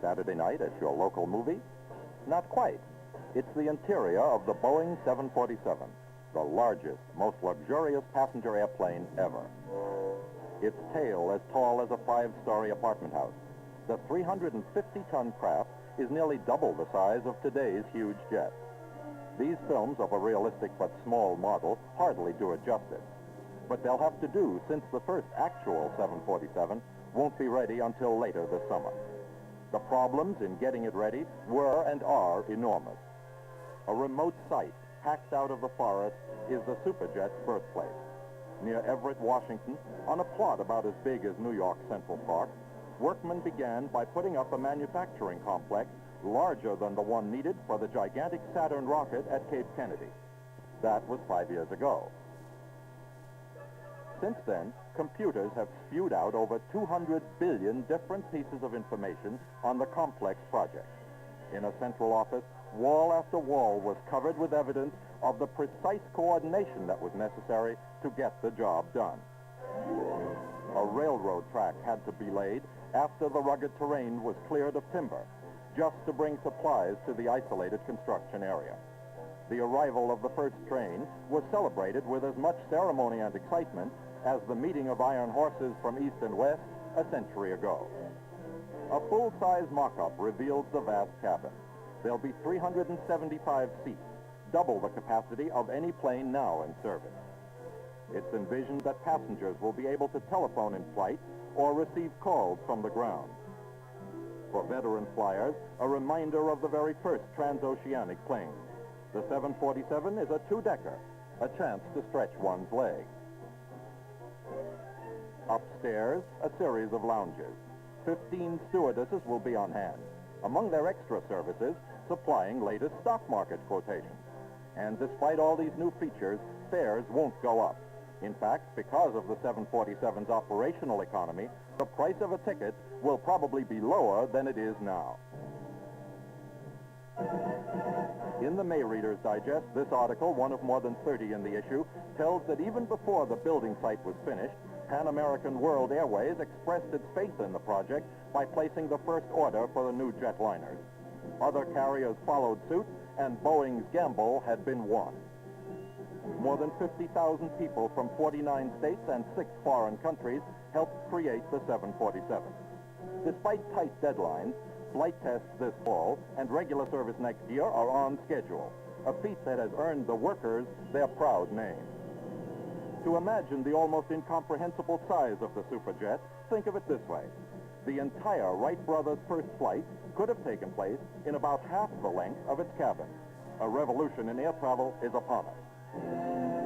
Saturday night at your local movie? Not quite. It's the interior of the Boeing 747, the largest, most luxurious passenger airplane ever. Its tail as tall as a 5-story apartment house. The 350-ton craft is nearly double the size of today's huge jet. These films of a realistic but small model hardly do it justice. But they'll have to do, since the first actual 747 won't be ready until later this summer. The problems in getting it ready were and are enormous. A remote site hacked out of the forest is the Superjet's birthplace. Near Everett, Washington, on a plot about as big as New York Central Park, workmen began by putting up a manufacturing complex larger than the one needed for the gigantic Saturn rocket at Cape Kennedy. That was 5 years ago. Since then, computers have spewed out over 200 billion different pieces of information on the complex project. In a central office, wall after wall was covered with evidence of the precise coordination that was necessary to get the job done. A railroad track had to be laid after the rugged terrain was cleared of timber, just to bring supplies to the isolated construction area. The arrival of the first train was celebrated with as much ceremony and excitement as the meeting of iron horses from east and west a century ago. A full-size mock-up reveals the vast cabin. There'll be 375 seats, double the capacity of any plane now in service. It's envisioned that passengers will be able to telephone in flight or receive calls from the ground. For veteran flyers, a reminder of the very first transoceanic plane. The 747 is a two-decker, a chance to stretch one's legs. Upstairs, a series of lounges. 15 stewardesses will be on hand. Among their extra services, supplying latest stock market quotations. And despite all these new features, fares won't go up. In fact, because of the 747's operational economy, the price of a ticket will probably be lower than it is now. In the May Reader's Digest, this article, one of more than 30 in the issue, tells that even before the building site was finished, Pan American World Airways expressed its faith in the project by placing the first order for the new jetliners. Other carriers followed suit, and Boeing's gamble had been won. More than 50,000 people from 49 states and 6 foreign countries helped create the 747. Despite tight deadlines, flight tests this fall and regular service next year are on schedule, a feat that has earned the workers their proud name. To imagine the almost incomprehensible size of the Superjet, think of it this way. The entire Wright brothers' first flight could have taken place in about half the length of its cabin. A revolution in air travel is upon us.